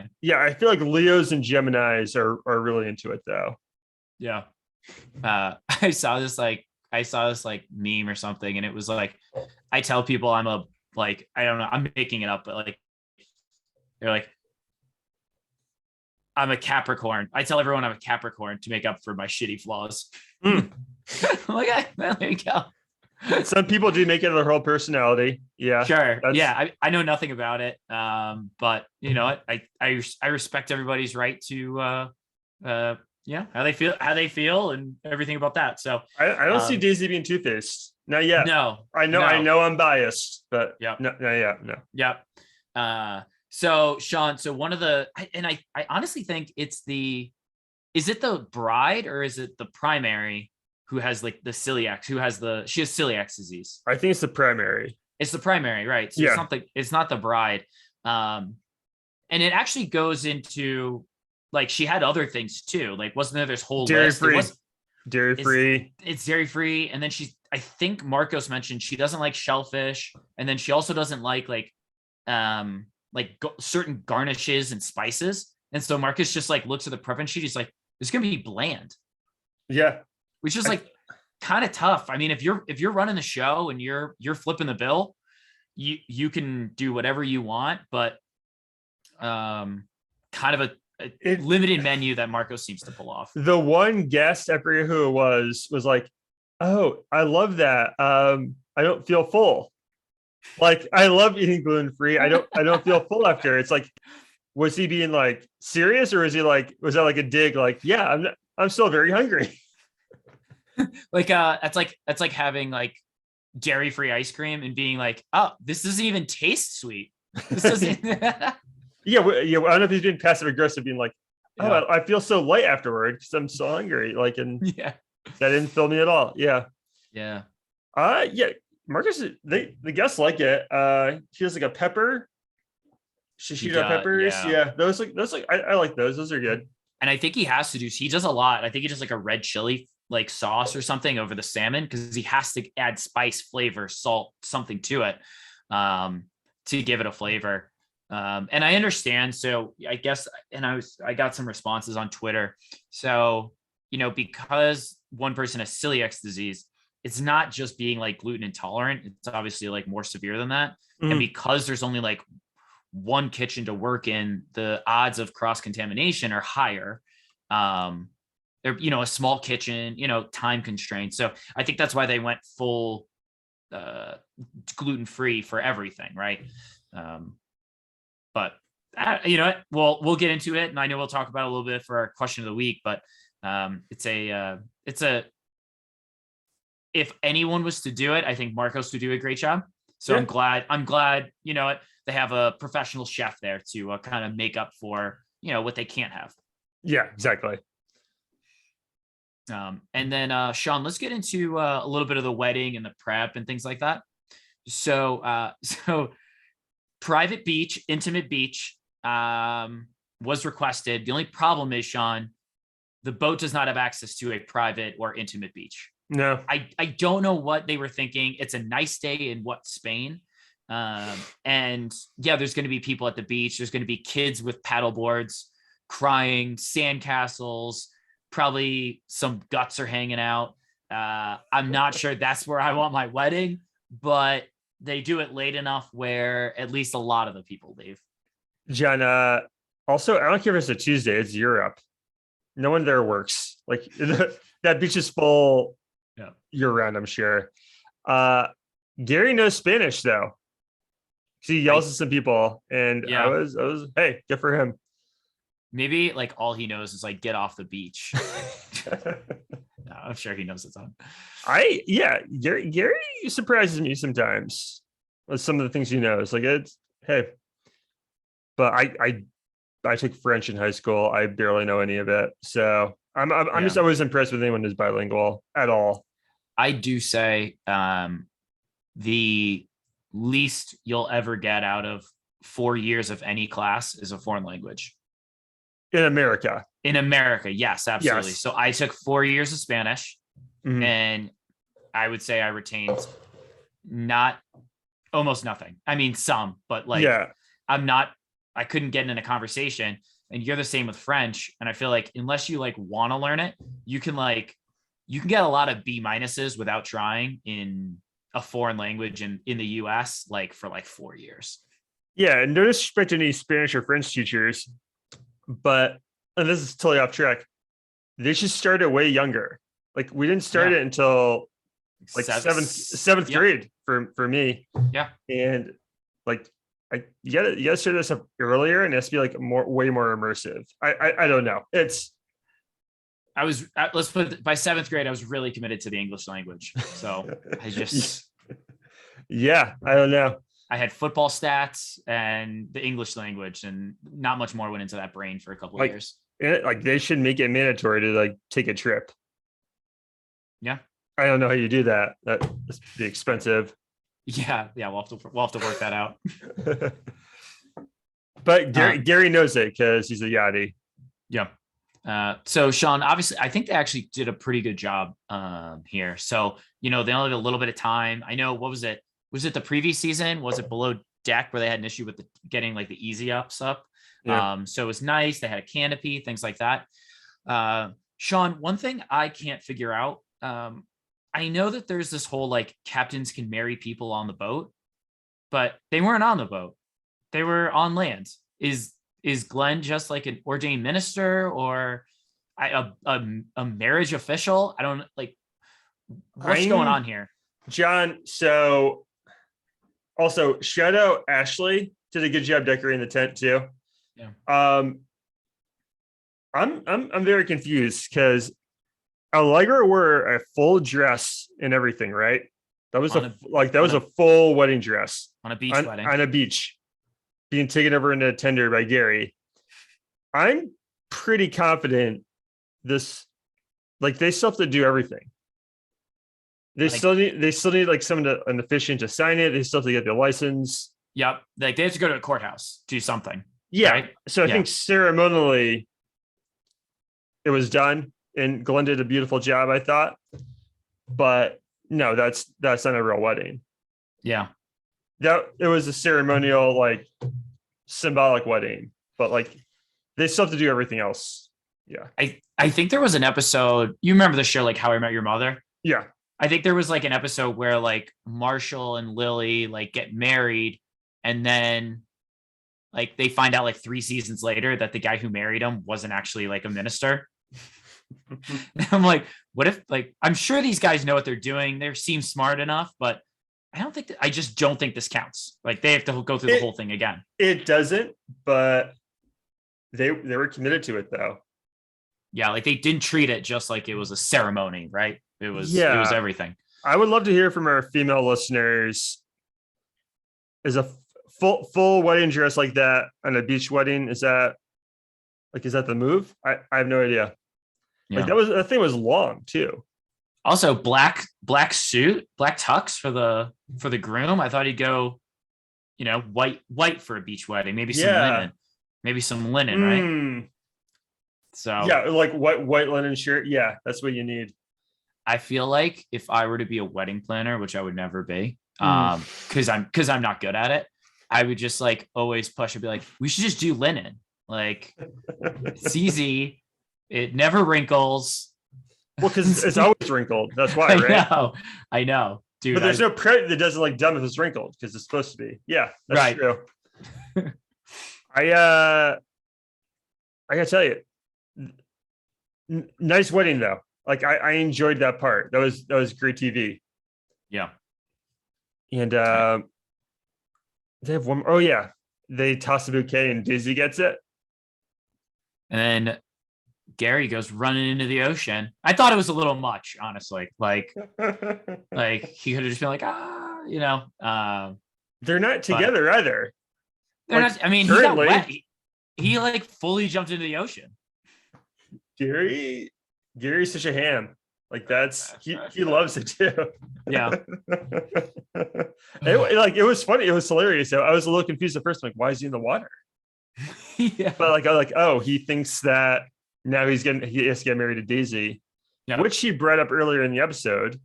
fan. Yeah, I feel like Leos and Geminis are really into it though. Yeah. I saw this like meme or something, and it was like, I tell people I'm a, like, I don't know, I'm making it up, but like, they're like, I'm a Capricorn. I tell everyone I'm a Capricorn to make up for my shitty flaws. Mm. I'm like, there you go. Some people do make it their whole personality. Yeah. Sure. Yeah. I know nothing about it. But you know what? I respect everybody's right to how they feel and everything about that. So I don't see Daisy being two-faced. Not yet. no. I know I'm biased, but Yeah. no, yeah, no. Yep. So Sean, so one of the, I honestly think is it the bride or is it the primary who has like the celiac, she has celiac disease? I think it's the primary. It's the primary, right? So Yeah. it's not the bride. And it actually goes into, like, she had other things too. Like, wasn't there this whole Dairy list? free. Dairy free. It's dairy free. And then I think Marcos mentioned she doesn't like shellfish. And then she also doesn't like certain garnishes and spices. And so Marcus just like looks at the preference sheet. He's like, it's going to be bland. Yeah. Which is like kind of tough. I mean, if you're running the show and you're flipping the bill, you can do whatever you want, but kind of a limited menu that Marcos seems to pull off. The one guest, I forget who it was like, oh, I love that. I don't feel full. Like, I love eating gluten-free. I don't feel full after. It's like, was he being like serious, or was that like a dig? Like, yeah, I'm still very hungry. Like, that's like having like dairy-free ice cream and being like, oh, this doesn't even taste sweet. This doesn't. Yeah. I don't know if he's being passive aggressive, being like, oh, Yeah. I feel so light afterward because I'm so hungry. Like, and Yeah, that didn't fill me at all. Yeah. yeah. Yeah. Marcus, the guests like it. She has like a pepper. Shishito peppers. Yeah. Those I like those. Those are good. And I think he does a lot. I think he does like a red chili like sauce or something over the salmon, because he has to add spice, flavor, salt, something to it to give it a flavor. And I understand. So I guess, and I got some responses on Twitter. So, you know, because one person has celiac disease, it's not just being like gluten intolerant. It's obviously like more severe than that. And because there's only like one kitchen to work in, the odds of cross-contamination are higher. They're, you know, a small kitchen, you know, time constraints. So I think that's why they went full gluten-free for everything. Right. But you know, we'll get into it. And I know we'll talk about it a little bit for our question of the week, but if anyone was to do it, I think Marcos would do a great job. So yeah. I'm glad, you know, they have a professional chef there to kind of make up for, you know, what they can't have. Yeah, exactly. And then Sean, let's get into a little bit of the wedding and the prep and things like that. So private beach, intimate beach was requested. The only problem is, Sean, the boat does not have access to a private or intimate beach. No, I don't know what they were thinking. It's a nice day in Spain. And yeah, there's going to be people at the beach. There's going to be kids with paddle boards, crying, sandcastles, probably some guts are hanging out. I'm not sure that's where I want my wedding, but they do it late enough where at least a lot of the people leave. John, also, I don't care if it's a Tuesday, it's Europe. No one there works. Like, that beach is full year round, I'm sure. Gary knows Spanish though. He yells at some people, and I was, hey, good for him. Maybe like all he knows is like get off the beach. No, I'm sure he knows a ton. Gary surprises me sometimes with some of the things he knows. Like, it's but I took French in high school. I barely know any of it, so I'm just always impressed with anyone who's bilingual at all. I do say the least you'll ever get out of 4 years of any class is a foreign language. In America. Yes, absolutely. Yes. So I took 4 years of Spanish, and I would say I retained almost nothing. I mean, some, but like, I'm not I couldn't get in a conversation. And you're the same with French. And I feel like unless you like want to learn it, you can get a lot of B minuses without trying in a foreign language in the US, like for like 4 years. Yeah, and no disrespect to any Spanish or French teachers, but and this is totally off track. They should start it way younger. Like we didn't start it until like seventh grade for me. Yeah. And like you gotta start this up earlier, and it has to be like way more immersive. I don't know. Let's put it, by 7th grade, I was really committed to the English language. So I just yeah, I don't know. I had football stats and the English language, and not much more went into that brain for a couple of years. Like they should make it mandatory to like take a trip. Yeah. I don't know how you do that. That's be expensive. Yeah. We'll have to work that out. But Gary knows it because he's a yachty. Yeah. So Sean, obviously, I think they actually did a pretty good job here. So, they only have a little bit of time. I know, what was it? Was it the previous season? Was it Below Deck where they had an issue with getting like the easy ups up? Yeah. So it was nice. They had a canopy, things like that. Sean, one thing I can't figure out, I know that there's this whole like captains can marry people on the boat, but they weren't on the boat. They were on land. Is Glenn just like an ordained minister or a marriage official? I don't like what's going on here. John, so also shout out Ashley, did a good job decorating the tent too. Yeah. I'm very confused because Allegra wore a full dress and everything, right? That was a full wedding dress on a beach wedding. On a beach, being taken over into a tender by Gary. I'm pretty confident they still have to do everything. They still need like an officiant to sign it. They still have to get their license. Yep. Like they have to go to a courthouse, do something. Yeah. Right? So I think ceremonially it was done, and Glenn did a beautiful job, I thought. But no, that's not a real wedding. Yeah. It was a ceremonial, like symbolic wedding, but like they still have to do everything else. Yeah. I think there was an episode, you remember the show like How I Met Your Mother? Yeah. I think there was like an episode where like Marshall and Lily like get married, and then like they find out like 3 seasons later that the guy who married him wasn't actually like a minister. I'm like, what if, like, I'm sure these guys know what they're doing. They seem smart enough, but I just don't think this counts. Like they have to go through the whole thing again. It doesn't, but they were committed to it though. Yeah. Like they didn't treat it just like it was a ceremony, right? It was everything. I would love to hear from our female listeners. Is a full wedding dress like that on a beach wedding, is that the move? I have no idea. Yeah. Like that thing was long too. Also black suit, black tux for the groom. I thought he'd go, white for a beach wedding, maybe some linen, right? So yeah, like white linen shirt. Yeah, that's what you need. I feel like if I were to be a wedding planner, which I would never be, because I'm not good at it, I would just like always push and be like, we should just do linen. Like it's easy. It never wrinkles. Well, because it's always wrinkled. That's why, right? I know, dude. But there's no print that doesn't like dumb if it's wrinkled because it's supposed to be. Yeah, that's true. I gotta tell you, nice wedding though. Like I enjoyed that part. That was great TV. Yeah. And they have one. Oh yeah, they toss a bouquet and Daisy gets it. And then Gary goes running into the ocean. I thought it was a little much, honestly. Like he could have just been like, they're not together either. They're not. I mean, he got wet. He like fully jumped into the ocean. Gary's such a ham. Like he loves it too. Yeah. It was funny. It was hilarious. I was a little confused at first. I'm like, why is he in the water? Yeah. But oh, he thinks that now he has to get married to Daisy, which he brought up earlier in the episode.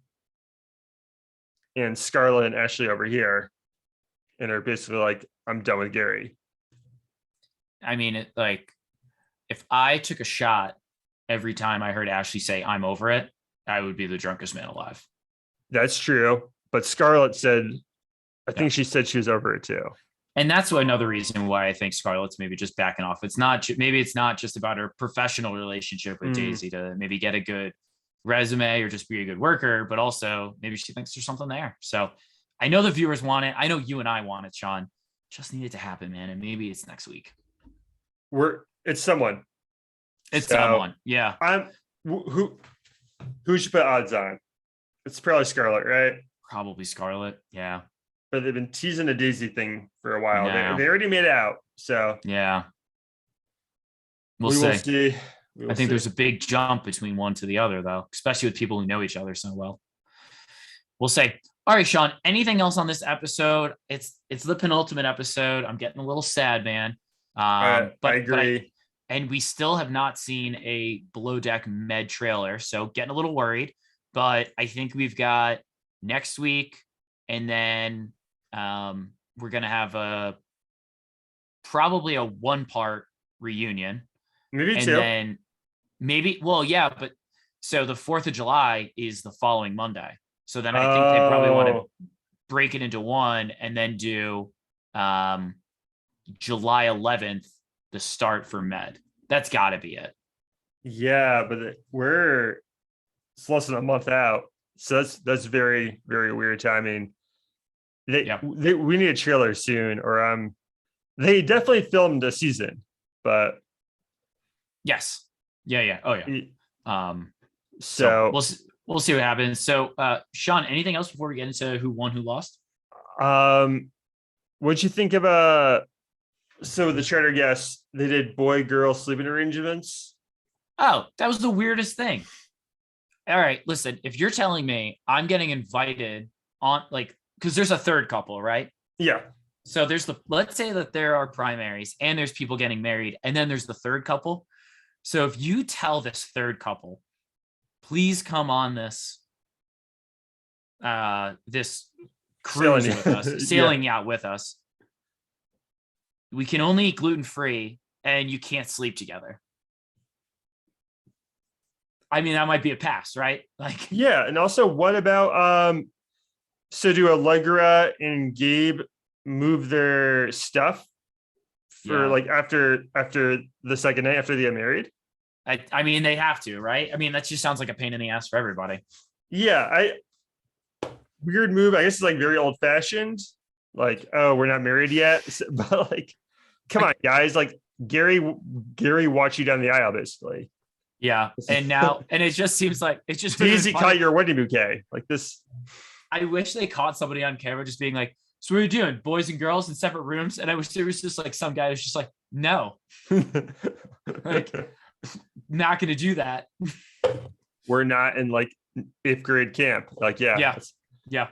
And Scarlett and Ashley over here, and are basically like, I'm done with Gary. I mean, if I took a shot every time I heard Ashley say I'm over it, I would be the drunkest man alive. That's true. But Scarlett said, I Yeah. think she said she was over it too. And that's another reason why I think Scarlett's maybe just backing off. Maybe it's not just about her professional relationship with Daisy to maybe get a good resume or just be a good worker, but also maybe she thinks there's something there. So I know the viewers want it. I know you and I want it, Sean. Just need it to happen, man. And maybe it's next week. It's someone. It's someone. Yeah. Who should put odds on? It's probably Scarlett, right? Probably Scarlett. Yeah. But they've been teasing the Daisy thing for a while. No. They already made it out. So yeah. We will see. I think there's a big jump between one to the other, though, especially with people who know each other so well. We'll say, all right, Sean, anything else on this episode? It's the penultimate episode. I'm getting a little sad, man. But I agree. And we still have not seen a Below Deck Med trailer, so getting a little worried. But I think we've got next week, and then we're gonna have probably a 1-part reunion. Maybe and two. Then yeah, but so the 4th of July is the following Monday. So then I think they probably want to break it into one and then do July 11th, the start for Med. That's got to be it. Yeah, but it's less than a month out. So that's very, very weird timing. We need a trailer soon, or they definitely filmed a season, but yes. Yeah. Oh yeah. So we'll see what happens. So Sean, anything else before we get into who won, who lost? What'd you think of so the charter guests, they did boy girl sleeping arrangements? Oh, that was the weirdest thing. All right, listen, if you're telling me I'm getting invited on, because there's a third couple, right? Yeah. So let's say that there are primaries and there's people getting married, and then there's the third couple. So if you tell this third couple, please come on this cruise with us, sailing yacht with us. We can only eat gluten-free and you can't sleep together. I mean, that might be a pass, right? Yeah. And also, what about so do Allegra and Gabe move their stuff for after the second night after they get married? I mean, they have to, right? I mean, that just sounds like a pain in the ass for everybody. Yeah, weird move. I guess it's very old fashioned. We're not married yet, but come on, guys. Gary walked you down the aisle, basically. Yeah, and it just seems like it's just easy. Caught your wedding bouquet this. I wish they caught somebody on camera just being like, "So what are you doing, boys and girls in separate rooms?" And I wish there was just some guy who's just like, "No, not going to do that. We're not in 8th grade camp." Yeah.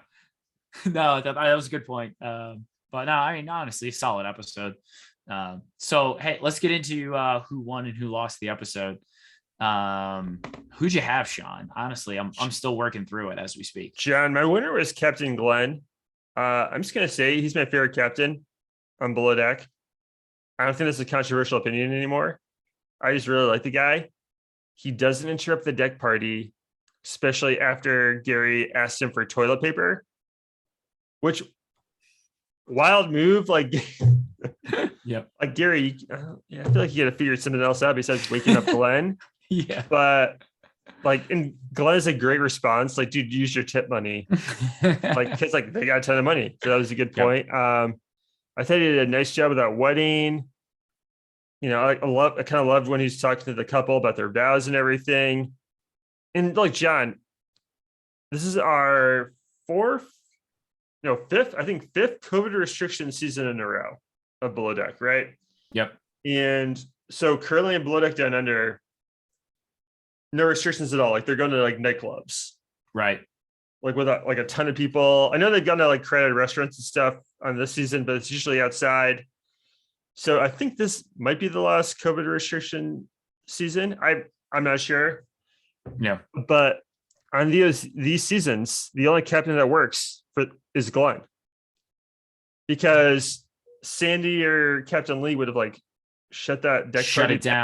No, that was a good point. But no, I mean, honestly, solid episode. So, hey, let's get into who won and who lost the episode. Who'd you have, Sean? Honestly, I'm still working through it as we speak. John, my winner was Captain Glenn. I'm just going to say he's my favorite captain on Below Deck. I don't think that's a controversial opinion anymore. I just really like the guy. He doesn't interrupt the deck party, especially after Gary asked him for toilet paper, which wild move. Yep. Gary, I feel like you got to figure something else out besides waking up Glenn. Yeah. But and Glenn is a great response. Dude, use your tip money. Because they got a ton of money. So that was a good point. Yep. I thought he did a nice job with that wedding. I kind of loved when he's talking to the couple about their vows and everything. And John, this is our fifth COVID restriction season in a row of Below Deck, right? Yep. And so currently in Below Deck Down Under, no restrictions at all. They're going to nightclubs, right? With a ton of people. I know they've gone to crowded restaurants and stuff on this season, but it's usually outside. So I think this might be the last COVID restriction season. I'm not sure. Yeah. But on these seasons, the only captain that works is Glenn. Because Sandy or Captain Lee would have shut that deck Shut party it down.